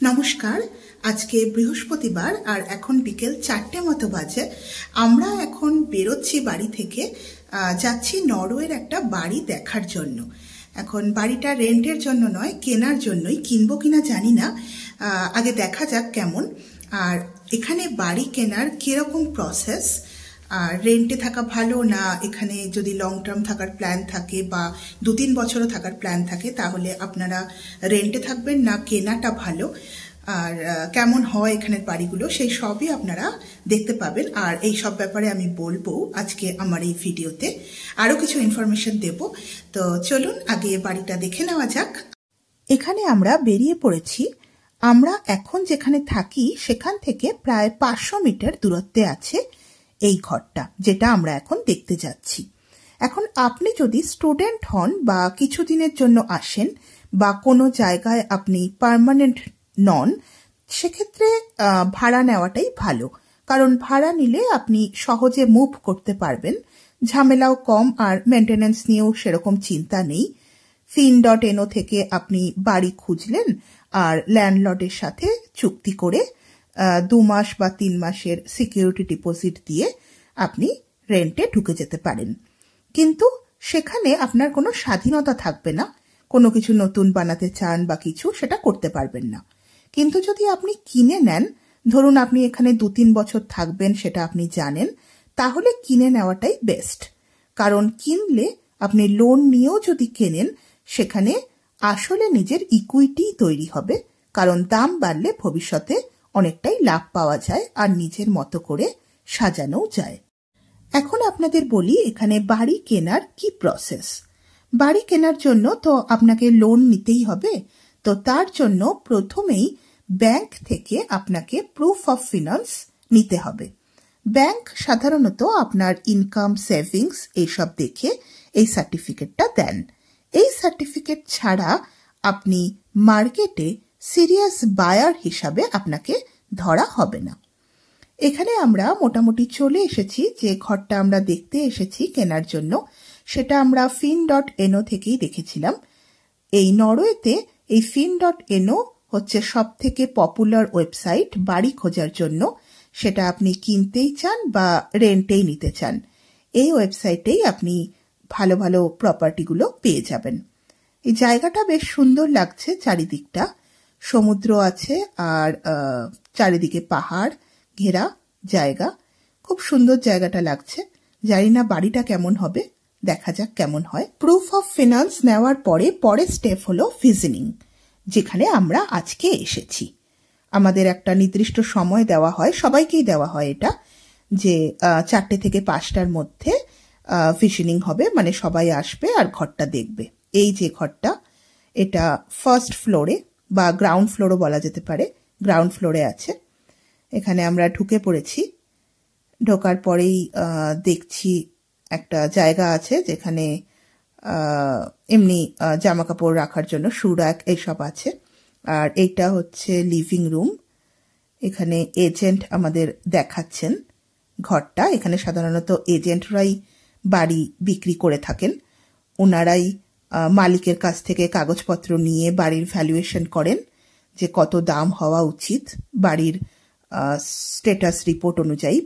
নমস্কার। আজকে বৃহস্পতিবার আর এখন বিকেল 4টে মতো বাজে। আমরা এখন বেরোচ্ছি বাড়ি থেকে, যাচ্ছি নরওয়ের একটা বাড়ি দেখার জন্য। এখন বাড়িটা রেন্টের জন্য নয়, কেনার জন্যই। কিনবো কিনা জানি না, আগে দেখা যাক কেমন। আর এখানে বাড়ি কেনার কিরকম প্রসেস, আর রেন্টে থাকা ভালো না এখানে যদি লং টার্ম থাকার প্ল্যান থাকে বা 2-3 বছরও থাকার প্ল্যান থাকে, তাহলে আপনারা রেন্টে থাকবেন না কেনাটা ভালো, আর কেমন হয় এখানের বাড়িগুলো, সেই সবই আপনারা দেখতে পাবেন। আর এই সব ব্যাপারে আমি বলবো আজকে আমার এই ভিডিওতে, আরও কিছু ইনফরমেশন দেব। তো চলুন আগে বাড়িটা দেখে নেওয়া যাক। এখানে আমরা বেরিয়ে পড়েছি। আমরা এখন যেখানে থাকি সেখান থেকে প্রায় 500 মিটার দূরত্বে আছে এই ঘরটা, যেটা আমরা এখন দেখতে যাচ্ছি। এখন আপনি যদি স্টুডেন্ট হন বা কিছুদিনের জন্য আসেন বা কোনো জায়গায় আপনি পার্মানেন্ট নন, সেক্ষেত্রে ভাড়া নেওয়াটাই ভালো, কারণ ভাড়া নিলে আপনি সহজে মুভ করতে পারবেন, ঝামেলাও কম, আর মেনটেনেন্স নিয়েও সেরকম চিন্তা নেই। fin.no থেকে আপনি বাড়ি খুঁজলেন আর ল্যান্ডলর্ডের সাথে চুক্তি করে 2 মাস বা 3 মাসের সিকিউরিটি ডিপোজিট দিয়ে আপনি রেন্টে ঢুকে যেতে পারেন। কিন্তু সেখানে আপনার কোনো স্বাধীনতা থাকবে না, কোনো কিছু নতুন বানাতে চান বা কিছু, সেটা করতে পারবেন না। কিন্তু যদি আপনি কিনে নেন, ধরুন আপনি এখানে 2-3 বছর থাকবেন, সেটা আপনি জানেন, তাহলে কিনে নেওয়াটাই বেস্ট। কারণ কিনলে আপনি লোন নিয়েও যদি কেনেন, সেখানে আসলে নিজের ইকুইটি তৈরি হবে, কারণ দাম বাড়লে ভবিষ্যতে অনেকটাই লাভ পাওয়া যায় আর নিজের মতো করে সাজানোও যায়। এখন আপনাদের বলি এখানে বাড়ি কেনার কি প্রসেস। বাড়ি কেনার জন্য তো আপনাকে লোন নিতেই হবে, তো তার জন্য প্রথমেই ব্যাংক থেকে আপনাকে প্রুফ অফ ফিনান্স নিতে হবে। ব্যাংক সাধারণত আপনার ইনকাম, সেভিংস এইসব দেখে এই সার্টিফিকেটটা দেন। এই সার্টিফিকেট ছাড়া আপনি মার্কেটে সিরিয়াস বায়ার হিসাবে আপনাকে ধরা হবে না। এখানে আমরা মোটামুটি চলে এসেছি। যে ঘরটা আমরা দেখতে এসেছি কেনার জন্য, সেটা আমরা fin.no থেকেই দেখেছিলাম। এই নরওয়েতে এই fin.no হচ্ছে সব থেকে পপুলার ওয়েবসাইট বাড়ি খোঁজার জন্য, সেটা আপনি কিনতেই চান বা রেন্টেই নিতে চান। এই ওয়েবসাইটেই আপনি ভালো ভালো প্রপার্টিগুলো পেয়ে যাবেন। এই জায়গাটা বেশ সুন্দর লাগছে, চারিদিকটা সমুদ্র আছে আর চারিদিকে পাহাড় ঘেরা জায়গা, খুব সুন্দর জায়গাটা লাগছে। জানি না বাড়িটা কেমন হবে, দেখা যাক কেমন হয়। প্রুফ অফ ফিনান্স নেওয়ার পরের স্টেপ হলো ভিজিটিং, যেখানে আমরা আজকে এসেছি। আমাদের একটা নির্দিষ্ট সময় দেওয়া হয়, সবাইকেই দেওয়া হয় এটা, যে 4টে থেকে 5টার মধ্যে ভিজিটিং হবে, মানে সবাই আসবে আর ঘরটা দেখবে। এই যে ঘরটা, এটা ফার্স্ট ফ্লোরে বা গ্রাউন্ড ফ্লোরও বলা যেতে পারে, গ্রাউন্ড ফ্লোরে আছে। এখানে আমরা ঢুকে পড়েছি। ঢোকার পরেই দেখছি একটা জায়গা আছে যেখানে এমনি জামা কাপড় রাখার জন্য শু র্যাক এইসব আছে। আর এইটা হচ্ছে লিভিং রুম। এখানে এজেন্ট আমাদের দেখাচ্ছেন ঘরটা। এখানে সাধারণত এজেন্টরাই বাড়ি বিক্রি করে থাকেন। ওনারাই মালিকের কাছ থেকে কাগজপত্র নিয়ে বাড়ির ভ্যালুয়েশন করেন, যে কত দাম হওয়া উচিত বাড়ির স্ট্যাটাস রিপোর্ট অনুযায়ী।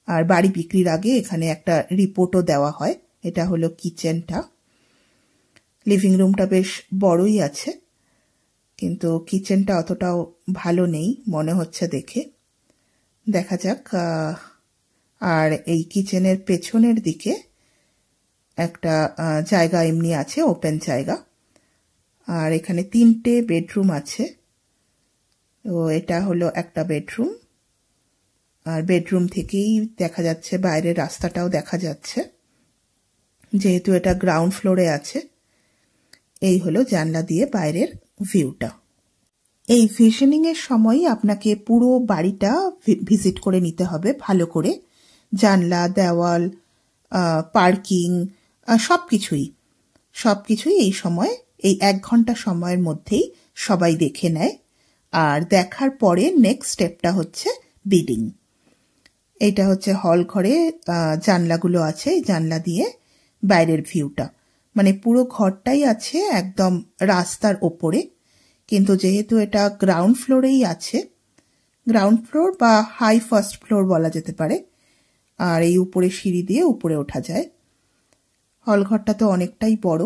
আর বাড়ি বিক্রির আগে এখানে একটা রিপোর্টও দেওয়া হয়। এটা হলো কিচেনটা। লিভিং রুমটা বেশ বড়ই আছে, কিন্তু কিচেনটা অতটাও ভালো নেই মনে হচ্ছে দেখে। দেখা যাক। আর এই কিচেনের পেছনের দিকে একটা জায়গা এমনি আছে, ওপেন জায়গা। আর এখানে 3টে বেডরুম আছে। তো এটা হলো একটা বেডরুম, আর বেডরুম থেকেই দেখা যাচ্ছে বাইরের রাস্তাটাও দেখা যাচ্ছে, যেহেতু এটা গ্রাউন্ড ফ্লোরে আছে। এই হলো জানলা দিয়ে বাইরের ভিউটা। এই ভিশনিং এর সময় আপনাকে পুরো বাড়িটা ভিজিট করে নিতে হবে ভালো করে। জানলা, দেওয়াল, পার্কিং, সবকিছুই এই সময়, এই 1 ঘন্টা সময়ের মধ্যেই সবাই দেখে নেয়। আর দেখার পরে নেক্সট স্টেপটা হচ্ছে বিডিং। এটা হচ্ছে হল ঘরে জানলাগুলো আছে, জানলা দিয়ে বাইরের ভিউটা, মানে পুরো ঘরটাই আছে একদম রাস্তার ওপরে। কিন্তু যেহেতু এটা গ্রাউন্ড ফ্লোরেই আছে, গ্রাউন্ড ফ্লোর বা হাই ফার্স্ট ফ্লোর বলা যেতে পারে, আর এই উপরে সিঁড়ি দিয়ে উপরে ওঠা যায়। হলঘরটা তো অনেকটাই বড়,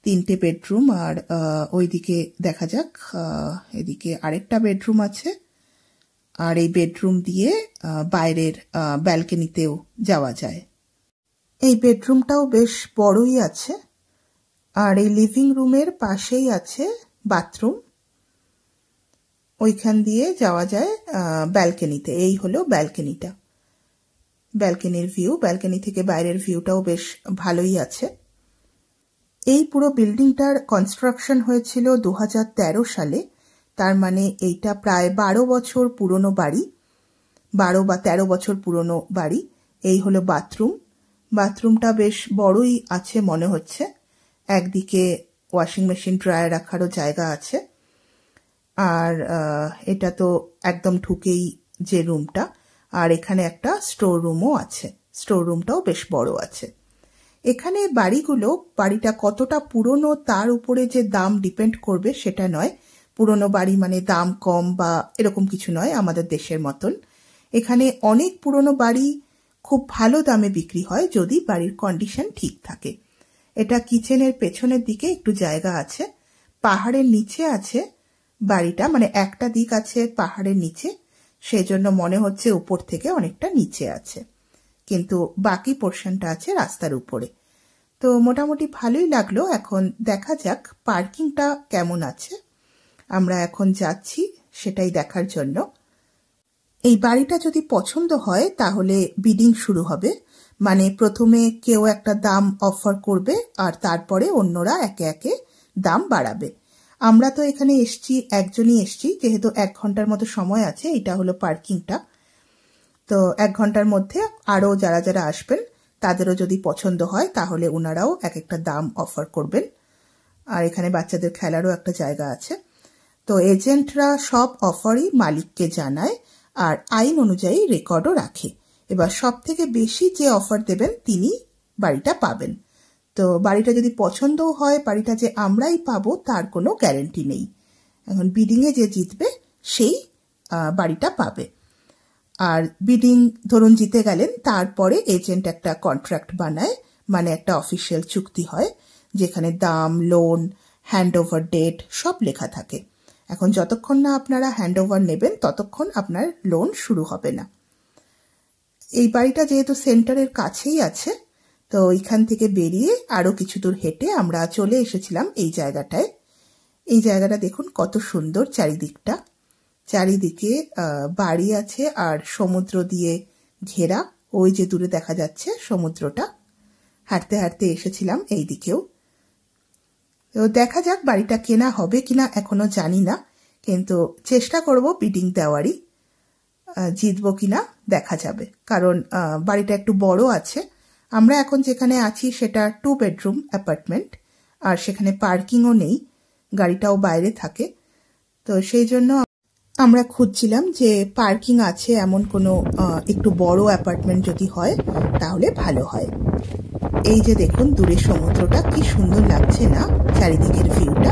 3টে বেডরুম, আর ওইদিকে দেখা যাক, এদিকে আরেকটা বেডরুম আছে, আর এই বেডরুম দিয়ে বাইরের ব্যালকনিতেও যাওয়া যায়। এই বেডরুমটাও বেশ বড়ই আছে, আর এই লিভিং রুমের পাশেই আছে বাথরুম, ওইখান দিয়ে যাওয়া যায় ব্যালকনিতে। এই হলো ব্যালকনিটা, ব্যালকনির ভিউ। ব্যালকনি থেকে বাইরের ভিউটাও বেশ ভালোই আছে। এই পুরো বিল্ডিংটার কনস্ট্রাকশন হয়েছিল 2013 সালে, তার মানে এইটা প্রায় 12 বছর পুরনো বাড়ি, 12 বা 13 বছর পুরনো বাড়ি। এই হলো বাথরুম। বাথরুমটা বেশ বড়ই আছে মনে হচ্ছে, একদিকে ওয়াশিং মেশিন ড্রায়ার রাখারও জায়গা আছে, আর এটা তো একদম ঢুকেই যে রুমটা, আর এখানে একটা স্টোর রুমও আছে, স্টোর রুমটাও বেশ বড় আছে। এখানে বাড়িটা কতটা পুরনো তার উপরে যে দাম ডিপেন্ড করবে সেটা নয়। পুরনো বাড়ি মানে দাম কম বা এরকম কিছু নয় আমাদের দেশের মতন। এখানে অনেক পুরনো বাড়ি খুব ভালো দামে বিক্রি হয় যদি বাড়ির কন্ডিশন ঠিক থাকে। এটা কিচেনের পেছনের দিকে একটু জায়গা আছে, পাহাড়ের নিচে আছে বাড়িটা, মানে একটা দিক আছে পাহাড়ের নিচে, সেজন্য মনে হচ্ছে উপর থেকে অনেকটা নিচে আছে, কিন্তু বাকি পোর্শনটা আছে রাস্তার উপরে। তো মোটামুটি ভালোই লাগলো। এখন দেখা যাক পার্কিংটা কেমন আছে, আমরা এখন যাচ্ছি সেটাই দেখার জন্য। এই বাড়িটা যদি পছন্দ হয় তাহলে বিডিং শুরু হবে, মানে প্রথমে কেউ একটা দাম অফার করবে আর তারপরে অন্যরা একে একে দাম বাড়াবে। আমরা তো এখানে একজনই এসছি, যেহেতু 1 ঘন্টার মতো সময় আছে। এটা হলো পার্কিংটা, তো 1 ঘন্টার মধ্যে আরও যারা যারা আসবেন তাদেরও যদি পছন্দ হয় তাহলে ওনারাও এক একটা দাম অফার করবেন। আর এখানে বাচ্চাদের খেলারও একটা জায়গা আছে। তো এজেন্টরা সব অফারই মালিককে জানায় আর আইন অনুযায়ী রেকর্ডও রাখে। এবার সব থেকে বেশি যে অফার দেবেন তিনি বাড়িটা পাবেন। তো বাড়িটা যদি পছন্দও হয়, বাড়িটা যে আমরাই পাবো তার কোনো গ্যারেন্টি নেই। এখন বিডিংয়ে যে জিতবে সেই বাড়িটা পাবে। আর বিডিং ধরুন জিতে গেলেন, তারপরে এজেন্ট একটা কন্ট্রাক্ট বানায়, মানে একটা অফিসিয়াল চুক্তি হয় যেখানে দাম, লোন, হ্যান্ডওভার ডেট সব লেখা থাকে। এখন যতক্ষণ না আপনারা হ্যান্ডওভার নেবেন ততক্ষণ আপনার লোন শুরু হবে না। এই বাড়িটা যেহেতু সেন্টারের কাছেই আছে, তো এখান থেকে বেরিয়ে আরো কিছু দূর হেঁটে আমরা চলে এসেছিলাম এই জায়গাটায়। এই জায়গাটা দেখুন কত সুন্দর, চারিদিকে বাড়ি আছে আর সমুদ্র দিয়ে ঘেরা। ওই যে দূরে দেখা যাচ্ছে সমুদ্রটা। হাঁটতে হাঁটতে এসেছিলাম এই দিকেও। তো দেখা যাক বাড়িটা কেনা হবে কিনা এখনো জানি না, কিন্তু চেষ্টা করব বিডিং দেওয়ারই। জিতবো কিনা দেখা যাবে, কারণ বাড়িটা একটু বড় আছে। আমরা এখন যেখানে আছি সেটা 2 বেডরুম অ্যাপার্টমেন্ট, আর সেখানে পার্কিংও নেই, গাড়িটাও বাইরে থাকে। তো সেই জন্য আমরা খুঁজছিলাম যে পার্কিং আছে এমন কোনো একটু বড় অ্যাপার্টমেন্ট যদি হয় তাহলে ভালো হয়। এই যে দেখুন দূরে সমুদ্রটা কি সুন্দর লাগছে না, চারিদিকের ভিউটা,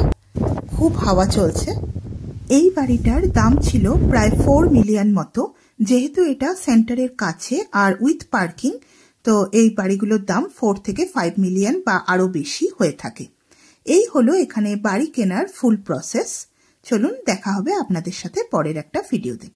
খুব হাওয়া চলছে। এই বাড়িটার দাম ছিল প্রায় 4 মিলিয়ন মতো। যেহেতু এটা সেন্টারের কাছে আর উইথ পার্কিং, তো এই বাড়িগুলোর দাম 4 থেকে 5 মিলিয়ন বা আরো বেশি হয়ে থাকে। এই হলো এখানে বাড়ি কেনার ফুল প্রসেস। চলুন দেখা হবে আপনাদের সাথে পরের একটা ভিডিওতে।